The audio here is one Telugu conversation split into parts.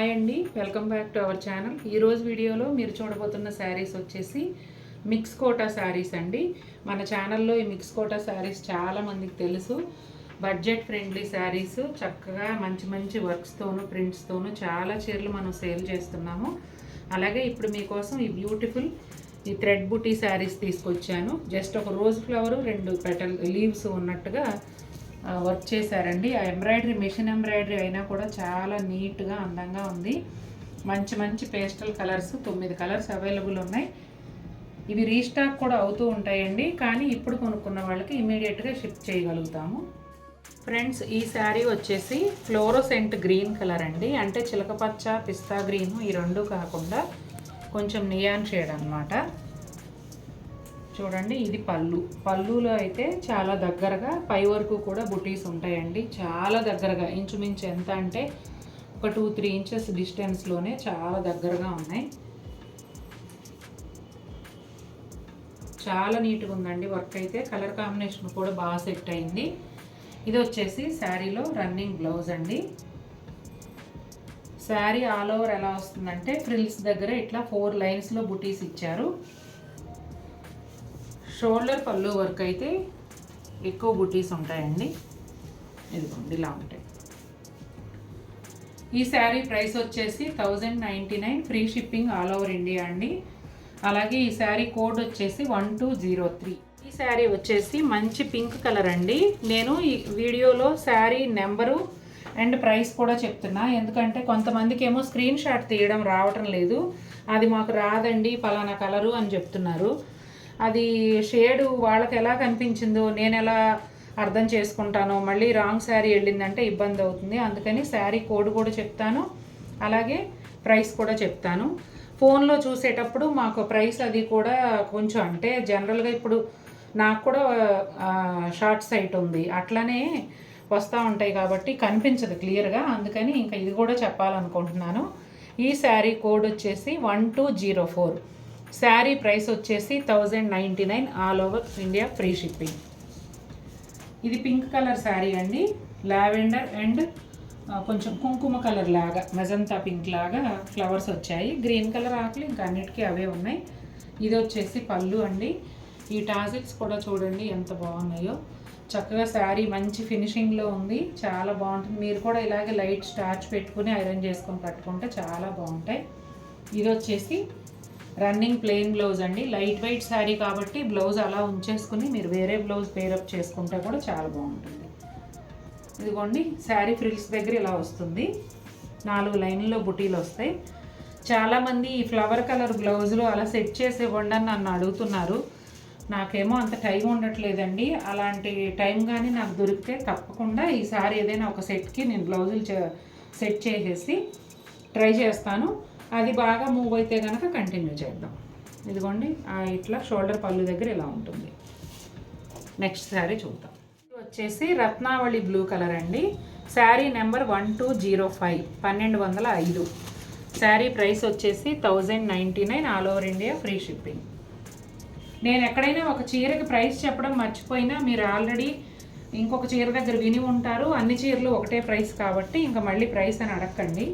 హాయ్ అండి, welcome back to our channel. ఈరోజు వీడియోలో మీరు చూడబోతున్న శారీస్ వచ్చేసి మిక్స్ కోటా శారీస్ అండి. మన ఛానల్లో ఈ మిక్స్ కోటా శారీస్ చాలామందికి తెలుసు. బడ్జెట్ ఫ్రెండ్లీ శారీస్, చక్కగా మంచి మంచి వర్క్స్తోనూ ప్రింట్స్తోనూ చాలా చీరలు మనం సేల్ చేస్తున్నాము. అలాగే ఇప్పుడు మీకోసం ఈ బ్యూటిఫుల్ ఈ థ్రెడ్ బుటీ శారీస్ తీసుకొచ్చాను. జస్ట్ ఒక రోజ్ ఫ్లవరు, 2 పెటల్ లీవ్స్ ఉన్నట్టుగా వర్క్ చేశారండి. ఆ ఎంబ్రాయిడరీ మిషన్ ఎంబ్రాయిడరీ అయినా కూడా చాలా నీట్గా అందంగా ఉంది. మంచి మంచి పేస్టల్ కలర్స్, 9 కలర్స్ అవైలబుల్ ఉన్నాయి. ఇవి రీస్టాక్ కూడా అవుతూ ఉంటాయండి, కానీ ఇప్పుడు కొనుక్కున్న వాళ్ళకి ఇమీడియట్గా షిప్ చేయగలుగుతాము. ఫ్రెండ్స్, ఈ శారీ వచ్చేసి ఫ్లోరోసెంట్ గ్రీన్ కలర్ అండి. అంటే చిలకపచ్చ, పిస్తా గ్రీను ఈ రెండు కాకుండా కొంచెం నియాన్ షేడ్ అన్నమాట. చూడండి, ఇది పళ్ళులో అయితే చాలా దగ్గరగా పై వరకు కూడా బుటీస్ ఉంటాయండి. చాలా దగ్గరగా, ఇంచుమించు ఎంత అంటే ఒక 2-3 ఇంచెస్ డిస్టెన్స్లోనే చాలా దగ్గరగా ఉన్నాయి. చాలా నీట్గా ఉందండి వర్క్ అయితే. కలర్ కాంబినేషన్ కూడా బాగా సెట్ అయింది. ఇది వచ్చేసి శారీలో రన్నింగ్ బ్లౌజ్ అండి. శారీ ఆల్ ఓవర్ ఎలా వస్తుందంటే ఫ్రిల్స్ దగ్గర ఇట్లా 4 లైన్స్లో బుటీస్ ఇచ్చారు. షోల్డర్ పళ్ళు వర్క్ అయితే ఎక్కువ బుటీస్ ఉంటాయండి. ఇదిగోండి, ఇలా ఉంటాయి. ఈ శారీ ప్రైస్ వచ్చేసి 1099, free shipping all over India అండి. అలాగే ఈ శారీ కోడ్ వచ్చేసి 1203. ఈ శారీ వచ్చేసి మంచి పింక్ కలర్ అండి. నేను ఈ వీడియోలో శారీ నెంబరు అండ్ ప్రైస్ కూడా చెప్తున్నా, ఎందుకంటే కొంతమందికి ఏమో స్క్రీన్ షాట్ తీయడం రావటం లేదు. అది మాకు రాదండి, పలానా కలరు అని చెప్తున్నారు. అది షేడు వాళ్ళకి ఎలా కనిపించిందో నేను ఎలా అర్థం చేసుకుంటానో, మళ్ళీ రాంగ్ శారీ వెళ్ళిందంటే ఇబ్బంది అవుతుంది. అందుకని శారీ కోడ్ కూడా చెప్తాను, అలాగే ప్రైస్ కూడా చెప్తాను. ఫోన్లో చూసేటప్పుడు మాకు ప్రైస్ అది కూడా కొంచెం, అంటే జనరల్గా ఇప్పుడు నాకు కూడా షార్ట్ సైట్ ఉంది, అట్లనే వస్తూ ఉంటాయి కాబట్టి కనిపించదు క్లియర్గా. అందుకని ఇంకా ఇది కూడా చెప్పాలనుకుంటున్నాను. ఈ శారీ కోడ్ వచ్చేసి 1204. శారీ ప్రైస్ వచ్చేసి 1099, all over India free shipping. ఇది పింక్ కలర్ శారీ అండి. లావెండర్ అండ్ కొంచెం కుంకుమ కలర్ లాగా, మెజంతా పింక్ లాగా ఫ్లవర్స్ వచ్చాయి. గ్రీన్ కలర్ ఆకులు ఇంకా అన్నిటికీ అవే ఉన్నాయి. ఇది వచ్చేసి పళ్ళు అండి. ఈ టాజిల్స్ కూడా చూడండి ఎంత బాగున్నాయో. చక్కగా శారీ మంచి ఫినిషింగ్లో ఉంది, చాలా బాగుంటుంది. మీరు కూడా ఇలాగే లైట్ స్టార్చ్ పెట్టుకుని ఐరన్ చేసుకొని కట్టుకుంటే చాలా బాగుంటాయి. ఇది వచ్చేసి రన్నింగ్ ప్లెయిన్ బ్లౌజ్ అండి. లైట్ వెయిట్ శారీ కాబట్టి బ్లౌజ్ అలా ఉంచేసుకుని మీరు వేరే బ్లౌజ్ పేరప్ చేసుకుంటే కూడా చాలా బాగుంటుంది. ఇదిగోండి, శారీ ఫ్రిల్స్ దగ్గర ఇలా వస్తుంది. 4 లైన్లో బుటీలు వస్తాయి. చాలామంది ఈ ఫ్లవర్ కలర్ బ్లౌజులు అలా సెట్ చేసి ఇవ్వండి అని నన్ను అడుగుతున్నారు. నాకేమో అంత టైం ఉండట్లేదండి. అలాంటి టైం కానీ నాకు దొరికితే తప్పకుండా ఈసారి ఏదైనా ఒక సెట్కి నేను బ్లౌజులు సెట్ చేసేసి ట్రై చేస్తాను. అది బాగా మూవ్ అయితే కనుక కంటిన్యూ చేద్దాం. ఇదిగోండి, ఇట్లా షోల్డర్ పళ్ళు దగ్గర ఇలా ఉంటుంది. నెక్స్ట్ శారీ చూద్దాం. ఇది వచ్చేసి రత్నావళి బ్లూ కలర్ అండి. శారీ నెంబర్ 1205, 1205. శారీ ప్రైస్ వచ్చేసి 1099, all over India free shipping. నేను ఎక్కడైనా ఒక చీరకి ప్రైస్ చెప్పడం మర్చిపోయినా మీరు ఆల్రెడీ ఇంకొక చీర దగ్గర విని ఉంటారు. అన్ని చీరలు ఒకటే ప్రైస్ కాబట్టి ఇంకా మళ్ళీ ప్రైస్ అని అడగండి.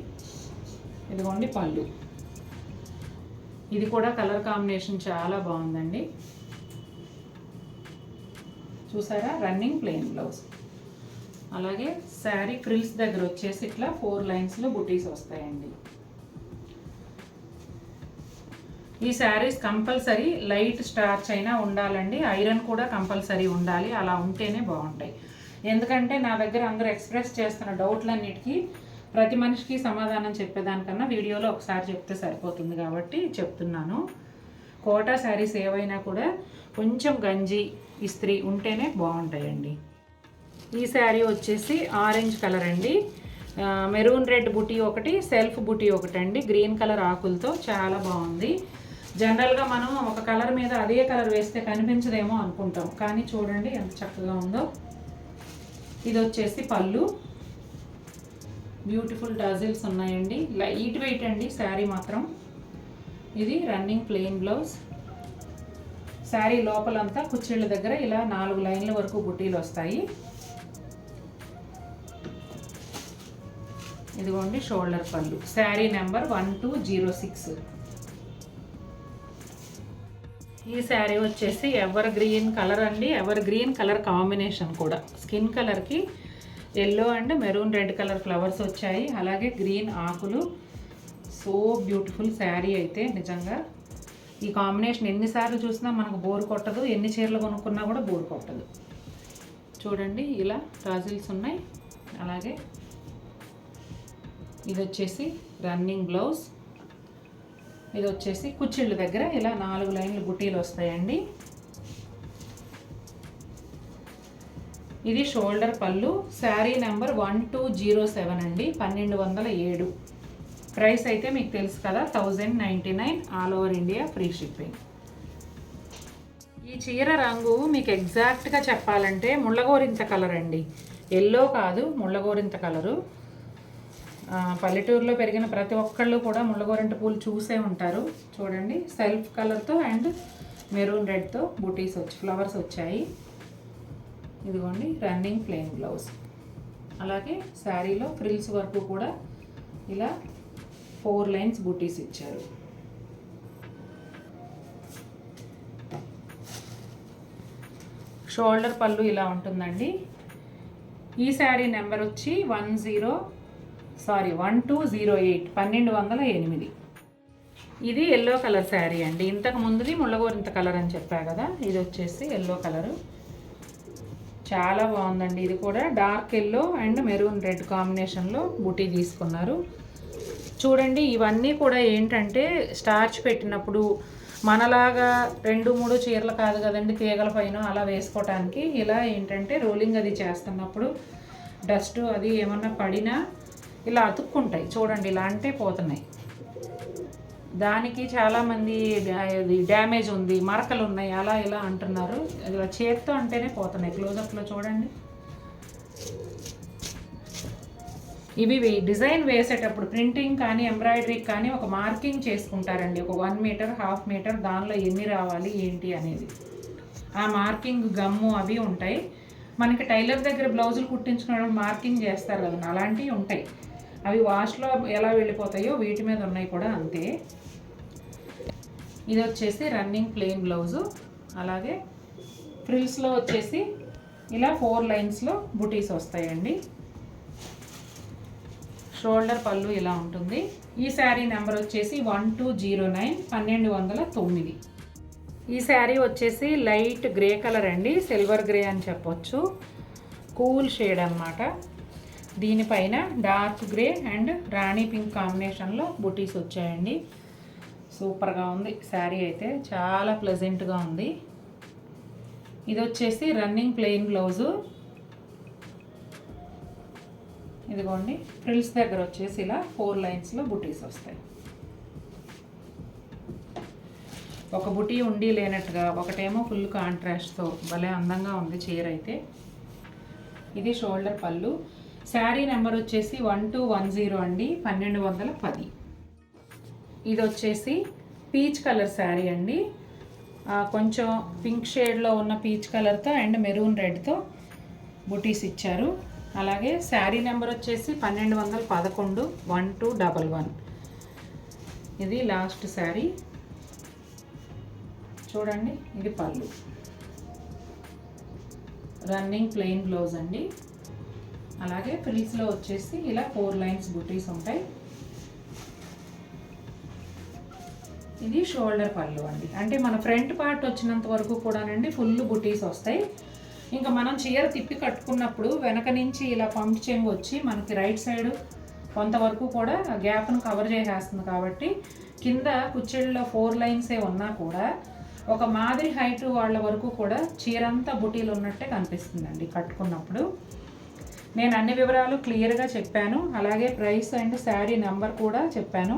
ఇదిగోండి పళ్ళు. ఇది కూడా కలర్ కాంబినేషన్ చాలా బాగుందండి. చూసారా, రన్నింగ్ ప్లెయిన్ బ్లౌజ్. అలాగే శారీ ఫ్రిల్స్ దగ్గర వచ్చేసి ఇట్లా 4 లైన్స్లో బుటీస్ వస్తాయండి. ఈ శారీస్ కంపల్సరీ లైట్ స్టార్చ్ అయినా ఉండాలండి, ఐరన్ కూడా కంపల్సరీ ఉండాలి. అలా ఉంటేనే బాగుంటాయి. ఎందుకంటే నా దగ్గర అందరూ ఎక్స్ప్రెస్ చేస్తున్న డౌట్లన్నిటికీ ప్రతి మనిషికి సమాధానం చెప్పేదానికన్నా వీడియోలో ఒకసారి చెప్తే సరిపోతుంది కాబట్టి చెప్తున్నాను. కోటా శారీస్ ఏవైనా కూడా కొంచెం గంజి ఇస్త్రీ ఉంటేనే బాగుంటాయండి. ఈ శారీ వచ్చేసి ఆరెంజ్ కలర్ అండి. మెరూన్ రెడ్ బుటీ ఒకటి, సెల్ఫ్ బుటీ ఒకటి అండి. గ్రీన్ కలర్ ఆకులతో చాలా బాగుంది. జనరల్గా మనం ఒక కలర్ మీద అదే కలర్ వేస్తే కనిపించదేమో అనుకుంటాం, కానీ చూడండి ఎంత చక్కగా ఉందో. ఇది వచ్చేసి పళ్ళు. బ్యూటిఫుల్ టాజిల్స్ ఉన్నాయండి. లైట్ వెయిట్ అండి శారీ మాత్రం. ఇది రన్నింగ్ ప్లెయిన్ బ్లౌజ్. శారీ లోపలంతా కుచ్చిళ్ళ దగ్గర ఇలా 4 లైన్ల వరకు బుటీలు వస్తాయి. ఇదిగోండి షోల్డర్ పళ్ళు, శారీ నెంబర్ 1206. ఈ శారీ వచ్చేసి ఎవర్ గ్రీన్ కలర్ అండి, ఎవర్ గ్రీన్ కలర్ కాంబినేషన్ కూడా. స్కిన్ కలర్కి yellow and maroon red colour flowers వచ్చాయి, అలాగే గ్రీన్ ఆకులు. సో బ్యూటిఫుల్ శారీ అయితే నిజంగా. ఈ కాంబినేషన్ ఎన్నిసార్లు చూసినా మనకు బోర్ కొట్టదు, ఎన్ని చీరలు కొనుక్కున్నా కూడా బోర్ కొట్టదు. చూడండి ఇలా టాజిల్స్ ఉన్నాయి. అలాగే ఇది వచ్చేసి రన్నింగ్ బ్లౌజ్. ఇది వచ్చేసి కుచ్చిళ్ళ దగ్గర ఇలా 4 లైన్లు బుటీలు వస్తాయండి. ఇది షోల్డర్ పళ్ళు, శారీ నెంబర్ 1207 అండి, 1207. ప్రైస్ అయితే మీకు తెలుసు కదా, 1099 all over India free shipping. ఈ చీర రంగు మీకు ఎగ్జాక్ట్గా చెప్పాలంటే ముళ్ళగోరింత కలర్ అండి, ఎల్లో కాదు, ముళ్ళగోరింత కలరు. పల్లెటూరులో పెరిగిన ప్రతి ఒక్కళ్ళు కూడా ముళ్ళగోరింట పూలు చూసే ఉంటారు. చూడండి సెల్ఫ్ కలర్తో అండ్ మెరూన్ రెడ్తో బూటీస్ ఫ్లవర్స్ వచ్చాయి. ఇదిగోండి రన్నింగ్ ప్లెయిన్ బ్లౌజ్. అలాగే శారీలో ఫ్రిల్స్ వరకు కూడా ఇలా 4 లైన్స్ బూటీస్ ఇచ్చారు. షోల్డర్ పళ్ళు ఇలా ఉంటుందండి. ఈ శారీ నెంబర్ వచ్చి 1208, 1208. ఇది ఎల్లో కలర్ శారీ అండి. ఇంతకు ముందుది ముళ్ళగోరింత కలర్ అని చెప్పా కదా, ఇది వచ్చేసి ఎల్లో కలరు. చాలా బాగుందండి. ఇది కూడా dark yellow and maroon red కాంబినేషన్లో బుటీ తీసుకున్నారు. చూడండి ఇవన్నీ కూడా ఏంటంటే స్టార్చ్ పెట్టినప్పుడు మనలాగా 2-3 చీరలు కాదు కదండి, తీగల పైన అలా వేసుకోవటానికి. ఇలా ఏంటంటే రోలింగ్ అది చేస్తున్నప్పుడు డస్ట్ అది ఏమన్నా పడినా ఇలా అతుక్కుంటాయి. చూడండి ఇలా అంటే పోతున్నాయి. దానికి చాలామంది డ్యామేజ్ ఉంది, మరకలు ఉన్నాయి, అలా ఇలా అంటున్నారు. ఇలా చేత్తో అంటేనే పోతున్నాయి. క్లోజప్లో చూడండి. ఇవి డిజైన్ వేసేటప్పుడు ప్రింటింగ్ కానీ ఎంబ్రాయిడరీ కానీ ఒక మార్కింగ్ చేసుకుంటారండి, ఒక 1 మీటర్ 1/2 మీటర్, దానిలో ఎన్ని రావాలి ఏంటి అనేది. ఆ మార్కింగ్ గమ్ము అవి ఉంటాయి. మనకి టైలర్ దగ్గర బ్లౌజులు కుట్టించుకున్నప్పుడు మార్కింగ్ చేస్తారు కదా, అలాంటివి ఉంటాయి. అవి వాష్లో ఎలా వెళ్ళిపోతాయో వీటి మీద ఉన్నాయి కూడా అంతే. ఇది వచ్చేసి రన్నింగ్ ప్లెయిన్ బ్లౌజు. అలాగే ఫ్రిల్స్లో వచ్చేసి ఇలా 4 లైన్స్లో బుటీస్ వస్తాయండి. షోల్డర్ పళ్ళు ఇలా ఉంటుంది. ఈ శారీ నెంబర్ వచ్చేసి 1209, 1209. ఈ శారీ వచ్చేసి లైట్ గ్రే కలర్ అండి, సిల్వర్ గ్రే అని చెప్పొచ్చు, కూల్ షేడ్ అన్నమాట. దీనిపైన dark grey and Rani pink కాంబినేషన్లో బుటీస్ వచ్చాయండి. సూపర్గా ఉంది శారీ అయితే, చాలా ప్లెజెంట్గా ఉంది. ఇది వచ్చేసి రన్నింగ్ ప్లెయిన్ బ్లౌజు. ఇదిగోండి ఫ్రిల్స్ దగ్గర వచ్చేసి ఇలా 4 లైన్స్లో బుటీస్ వస్తాయి. ఒక బుటీ ఉండి లేనట్టుగా, ఒకటేమో ఫుల్ కాంట్రాస్ట్తో భలే అందంగా ఉంది చీర అయితే. ఇది షోల్డర్ పళ్ళు. శారీ నెంబర్ వచ్చేసి 1210 అండి, 1210. ఇది వచ్చేసి పీచ్ కలర్ శారీ అండి. కొంచెం పింక్ షేడ్లో ఉన్న పీచ్ కలర్తో అండ్ మెరూన్ రెడ్తో బుటీస్ ఇచ్చారు. అలాగే శారీ నెంబర్ వచ్చేసి 1211, 1211. ఇది లాస్ట్ శారీ. చూడండి ఇది పళ్ళు, రన్నింగ్ ప్లెయిన్ బ్లౌజ్ అండి. అలాగే ఫ్రిల్స్లో వచ్చేసి ఇలా 4 లైన్స్ బుటీస్ ఉంటాయి. ఇది షోల్డర్ పళ్ళు అండి. అంటే మన ఫ్రంట్ పార్ట్ వచ్చినంత వరకు కూడానండి ఫుల్ బుటీస్ వస్తాయి. ఇంకా మనం చీర తిప్పి కట్టుకున్నప్పుడు వెనక నుంచి ఇలా పంప్ చెంగు వచ్చి మనకి రైట్ సైడ్ కొంతవరకు కూడా గ్యాప్ను కవర్ చేసేస్తుంది. కాబట్టి కింద కుచ్చిళ్ళలో 4 లైన్సే ఉన్నా కూడా ఒక మాదిరి హైట్ వాళ్ళ వరకు కూడా చీరంతా బుటీలు ఉన్నట్టే కనిపిస్తుందండి కట్టుకున్నప్పుడు. నేను అన్ని వివరాలు క్లియర్గా చెప్పాను. అలాగే ప్రైస్ అండ్ శారీ నెంబర్ కూడా చెప్పాను.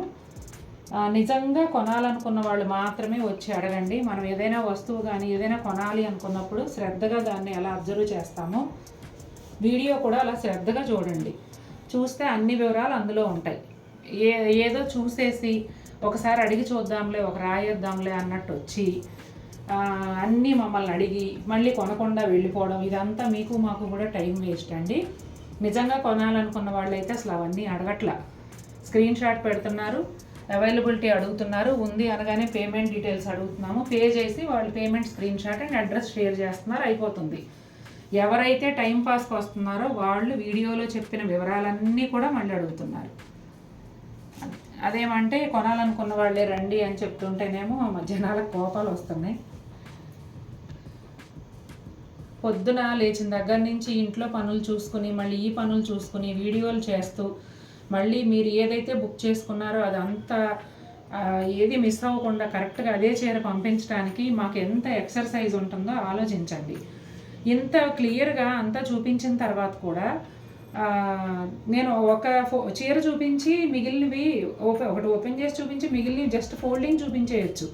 నిజంగా కొనాలనుకున్న వాళ్ళు మాత్రమే వచ్చి అడగండి. మనం ఏదైనా వస్తువు కానీ ఏదైనా కొనాలి అనుకున్నప్పుడు శ్రద్ధగా దాన్ని ఎలా అబ్జర్వ్ చేస్తామో వీడియో కూడా అలా శ్రద్ధగా చూడండి. చూస్తే అన్ని వివరాలు అందులో ఉంటాయి. ఏదో చూసేసి ఒకసారి అడిగి చూద్దాంలే, ఒక రాయేద్దాంలే అన్నట్టు వచ్చి అన్నీ మమ్మల్ని అడిగి మళ్ళీ కొనకుండా వెళ్ళిపోవడం, ఇదంతా మీకు మాకు కూడా టైం వేస్ట్ అండి. నిజంగా కొనాలనుకున్న వాళ్ళైతే అసలు అవన్నీ అడగట్లా, స్క్రీన్ షాట్ పెడుతున్నారు, అవైలబిలిటీ అడుగుతున్నారు, ఉంది అనగానే పేమెంట్ డీటెయిల్స్ అడుగుతున్నాము, పే చేసి వాళ్ళు payment screen shot and address share చేస్తున్నారు, అయిపోతుంది. ఎవరైతే టైం పాస్కి వస్తున్నారో వాళ్ళు వీడియోలో చెప్పిన వివరాలన్నీ కూడా మళ్ళీ అడుగుతున్నారు. అదేమంటే కొనాలనుకున్న వాళ్ళే రండి అని చెప్తుంటేనేమో జనాలకు కోపాలు వస్తున్నాయి. పొద్దున లేచిన దగ్గర నుంచి ఇంట్లో పనులు చూసుకుని మళ్ళీ ఈ పనులు చూసుకుని వీడియోలు చేస్తూ మళ్ళీ మీరు ఏదైతే బుక్ చేసుకున్నారో అదంతా ఏది మిస్ అవ్వకుండా కరెక్ట్గా అదే చీర పంపించడానికి మాకు ఎంత ఎక్సర్సైజ్ ఉంటుందో ఆలోచించండి. ఇంత క్లియర్గా అంతా చూపించిన తర్వాత కూడా నేను ఒక చీర చూపించి మిగిలినవి ఒకటి ఓపెన్ చేసి చూపించి మిగిలినవి జస్ట్ ఫోల్డింగ్ చూపించేయచ్చు,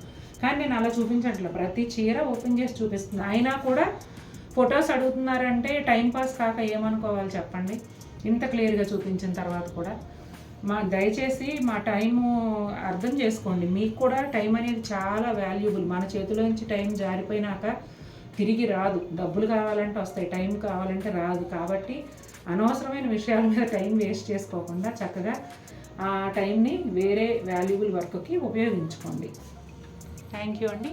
కానీ నేను అలా చూపించట్లేదు. ప్రతి చీర ఓపెన్ చేసి చూపిస్తుంది. అయినా కూడా ఫొటోస్ అడుగుతున్నారంటే టైంపాస్ కాక ఏమనుకోవాలి చెప్పండి. ఇంత క్లియర్గా చూపించిన తర్వాత కూడా దయచేసి మా టైము అర్థం చేసుకోండి. మీకు కూడా టైం అనేది చాలా వాల్యుబుల్. మన చేతిలో నుంచి టైం జారిపోయినాక తిరిగి రాదు. డబ్బులు కావాలంటే వస్తాయి, టైం కావాలంటే రాదు. కాబట్టి అనవసరమైన విషయాల మీద టైం వేస్ట్ చేసుకోకుండా చక్కగా ఆ టైంని వేరే వాల్యుబుల్ వర్క్కి ఉపయోగించుకోండి. థ్యాంక్ యూ అండి.